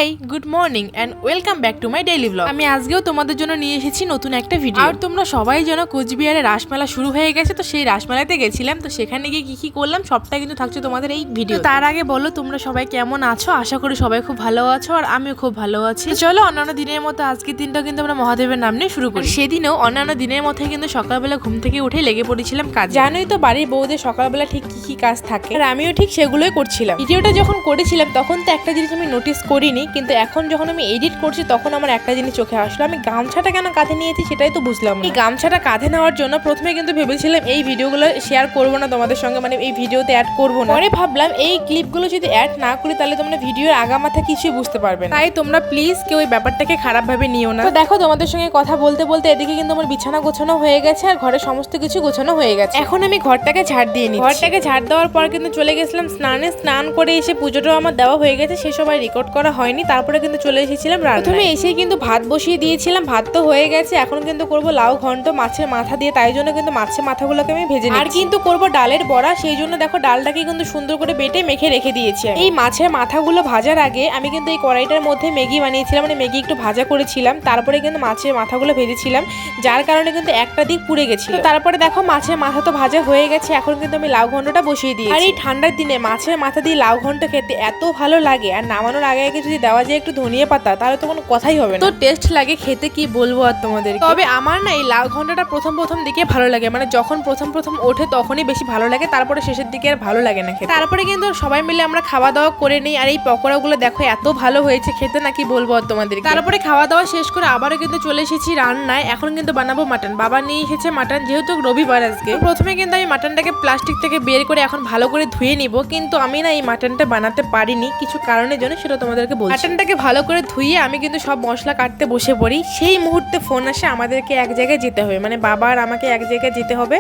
Hi good morning and welcome back to my daily blog. আমি আজকেও তোমাদের জন্য নিয়ে এসেছি নতুন একটা ভিডিও। আর তোমরা সবাই জানো কোচবিহারে রাসমেলা শুরু হয়ে গেছে, তো সেই রাসমেলাতে গেছিলাম, তো সেখানে গিয়ে কি করলাম সবটা কিন্তু থাকছে তোমাদের এই ভিডিও। তার আগে বলো তোমরা সবাই কেমন আছো? আশা করি সবাই খুব ভালো আছো আর আমিও খুব ভালো আছি। চলো অন্যান্য দিনের মতো আজকের দিনটা কিন্তু আমরা মহাদেবের নাম নিয়ে শুরু করি। সেদিনও অন্যান্য দিনের মধ্যে কিন্তু সকালবেলা ঘুম থেকে উঠে লেগে পড়েছিলাম কাজ। জানোই তো বাড়ির বউদের সকালবেলা ঠিক কি কাজ থাকে, আর আমিও ঠিক সেগুলোই করছিলাম। ভিডিওটা যখন করেছিলাম তখন তো একটা জিনিস আমি নোটিস করিনি, কিন্তু এখন যখন আমি এডিট করছি তখন আমার একটা জিনিস চোখে আসলো। আমি গামছাটা কেন কাঁধে নিয়েছি সেটাই তো বুঝলাম। এই গামছাটা কাঁধে নেওয়ার জন্য প্রথমে কিন্তু ভেবেছিলাম এই ভিডিওগুলো শেয়ার করবো না তোমাদের সঙ্গে, মানে এই ভিডিওতে অ্যাড করবো না। পরে ভাবলাম এই ক্লিপগুলো যদি অ্যাড না করি তাহলে তোমরা ভিডিওর আগামাথা কিছুই বুঝতে পারবে না। তাই তোমরা প্লিজ কেউ এই ব্যাপারটাকে খারাপ ভাবে নিও না। তো দেখো তোমাদের সঙ্গে কথা বলতে বলতে এদিকে কিন্তু আমার বিছানা গোছানো হয়ে গেছে আর ঘরের সমস্ত কিছু গোছানো হয়ে গেছে। এখন আমি ঘরটাকে ঝাড় দিয়ে নিই। ঘরটাকে ঝাড় দেওয়ার পর কিন্তু চলে গেছিলাম স্নানে। স্নান করে এসে পুজোটাও আমার দেওয়া হয়ে গেছে, সেসব আর রেকর্ড করা হয়নি। তারপরে কিন্তু চলে এসেছিলাম প্রথমে এসেই কিন্তু ভাত বসিয়ে দিয়েছিলাম। ভাত তো হয়ে গেছে, এখন কিন্তু করব লাউ ঘন্ট মাছের মাথা দিয়ে। তাই জন্য কিন্তু মাছের মাথাগুলোকে আমি ভেজে নিই। আর কিন্তু করব ডালের বড়া, সেই জন্য দেখো ডালটাকে কিন্তু সুন্দর করে বেটে মেখে রেখে দিয়েছি। এই মাছের মাথাগুলো ভাজার আগে আমি কিন্তু এই কড়াইটার মধ্যে ম্যাগি বানিয়েছিলাম, মানে ম্যাগি একটু ভাজা করেছিলাম। তারপরে কিন্তু মাছের মাথাগুলো ভেজেছিলাম, যার কারণে কিন্তু একটা দিক পুড়ে গেছিল। তারপরে দেখো মাছের মাথা তো ভাজা হয়ে গেছে, এখন কিন্তু আমি লাউ ঘন্টটা বসিয়ে দিই। আর এই ঠান্ডার দিনে মাছের মাথা দিয়ে লাউ ঘন্ট খেতে এত ভালো লাগে, আর নামানোর আগে আগে যদি দেওয়া যায় একটু ধনিয়া পাতা তাহলে তো কোনো কথাই হবে না। তো টেস্ট লাগে খেতে, কি বলবো আর তোমাদের। তবে আমার না এই লাউ ঘন্টটা প্রথম দিকে ভালো লাগে, মানে যখন প্রথম ওঠে তখনই বেশি ভালো লাগে, তারপরে শেষের দিকে আর ভালো লাগে না খেতে। তারপরে কিন্তু সবাই মিলে আমরা খাওয়া দাওয়া করে নিই। আর এই পকোড়াগুলো দেখো এত ভালো হয়েছে খেতে, না কি বলবো আর তোমাদের। তারপরে খাওয়া দাওয়া শেষ করে আবারও কিন্তু চলে এসেছি রান্নায়। এখন কিন্তু বানাবো মাটন। বাবা নিয়ে এসেছে মাটন, যেহেতু রবিবার আজকে। প্রথমে কিন্তু আমি মাটনটাকে প্লাস্টিক থেকে বের করে এখন ভালো করে ধুয়ে নিব, কিন্তু আমি না এই মাটনটা বানাতে পারিনি কিছু কারণের জন্য, সেটা তোমাদেরকে বলছি। মাটনটাকে ভালো করে ধুয়ে আমি কিন্তু সব মশলা কাটতে বসে পড়ি। সেই মুহূর্তে ফোন আসে আমাদেরকে এক জায়গায় যেতে হবে, মানে বাবা আর আমাকে এক জায়গায় যেতে হবে,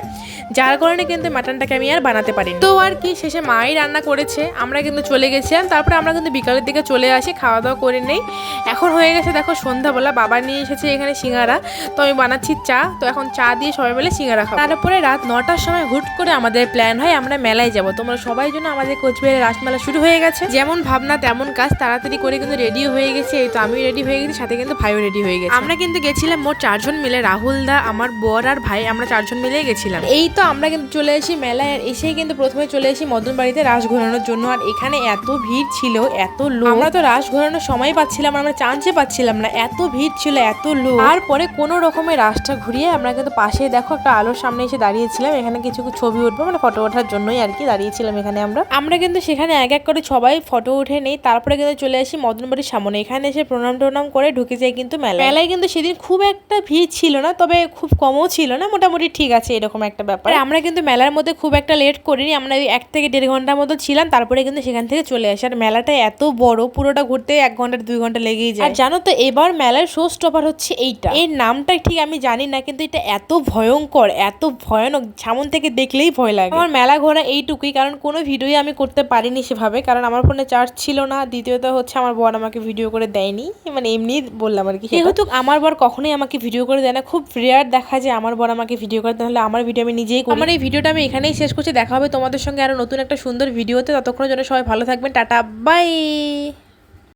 যার কারণে কিন্তু মাটনটাকে আমি আর বানাতে পারিনি। তো আর কি, শেষে মাই রান্না করেছে, আমরা কিন্তু চলে গেছিলাম। তারপরে আমরা কিন্তু বিকালের দিকে চলে আসি, খাওয়া দাওয়া করে নেই। এখন হয়ে গেছে দেখো সন্ধ্যাবেলা। বাবা নিয়ে এসেছে এখানে সিঙ্গারা, তো আমি বানাচ্ছি চা। তো এখন চা দিয়ে সবাই মিলে সিঙ্গারা খাবো। তারপরে রাত 9টার সময় হুট করে আমাদের প্ল্যান হয় আমরা মেলায় যাব। তোমরা সবাই জন্য আমাদের কোচবিহারে রাসমেলা শুরু হয়ে গেছে। যেমন ভাবনা তেমন কাজ, তাড়াতাড়ি করে কিন্তু রেডি হয়ে গেছে। এই তো আমি রেডি হয়ে গেছি, সাথে কিন্তু ভাইও রেডি হয়ে গেছে। আমরা কিন্তু গেছিলাম মোট 4 জন মিলে, রাহুল দা, আমার বর আর ভাই, আমরা 4 জন মিলে গেছিলাম। এই তো আমরা কিন্তু চলে এসেছি মেলায়। আর এসেই কিন্তু প্রথমে চলে এসেছি মদন বাড়িতে রাস ঘোরানোর জন্য। আর এখানে এত ভিড় ছিল, এত লোক, আমরা তো রাস ঘোরানোর সময় পাচ্ছিলাম, আমরা চান্সে পাচ্ছিলাম না, এত ভিড় ছিল, এত লোক। তারপরে কোনো রকমের রাসটা ঘুরিয়ে আমরা কিন্তু পাশে দেখো একটা আলোর সামনে এসে দাঁড়িয়েছিলাম। এখানে কিছু ছবি উঠবো, মানে ফটো ওঠার জন্যই আর কি দাঁড়িয়েছিলাম এখানে। আমরা কিন্তু সেখানে এক এক করে সবাই ফটো উঠে নেই। তারপরে কিন্তু চলে আসি মদন বাড়ির সামনে। এখানে এসে প্রণাম টনাম করে ঢুকে যাই কিন্তু মেলায় কিন্তু সেদিন খুব একটা ভিড় ছিল না, তবে খুব কমও ছিল না, মোটামুটি ঠিক আছে এরকম একটা ব্যাপার। আমরা কিন্তু মেলার মধ্যে খুব একটা লেট করিনি, আমরা ওই 1 থেকে 1.5 ঘন্টার মতো ছিলাম। তারপরে কিন্তু সেখান থেকে চলে আসি। আর মেলাটা এত বড়, পুরোটা ঘুরতে 1 ঘন্টা 2 ঘন্টা লেগেই যায়। আর জানো তো এবার মেলার শো স্টপার হচ্ছে এইটা। এর নামটা ঠিক আমি জানি না, কিন্তু এটা এত ভয়ঙ্কর, এত ভয়ানক, সামনে থেকে দেখলেই ভয় লাগে। আমার মেলা ঘোরা এইটুকুই, কারণ কোনো ভিডিওই আমি করতে পারিনি সেভাবে, কারণ আমার ফোনে চার্জ ছিল না। দ্বিতীয়ত হচ্ছে আমার বর আমাকে ভিডিও করে দেয়নি, মানে এমনি বললাম আর কি। যেহেতু আমার বর কখনোই আমাকে ভিডিও করে দেয় না, খুব রেয়ার দেখা যায় আমার বর আমাকে ভিডিও করে, তাহলে আমার ভিডিও আমি নিজেই করি। আমার এই ভিডিওটা আমি এখানেই শেষ করছি। দেখা হবে তোমাদের সঙ্গে আরো নতুন একটা সুন্দর ভিডিওতে। ততক্ষণের জন্য সবাই ভালো থাকবেন, টাটা বাই।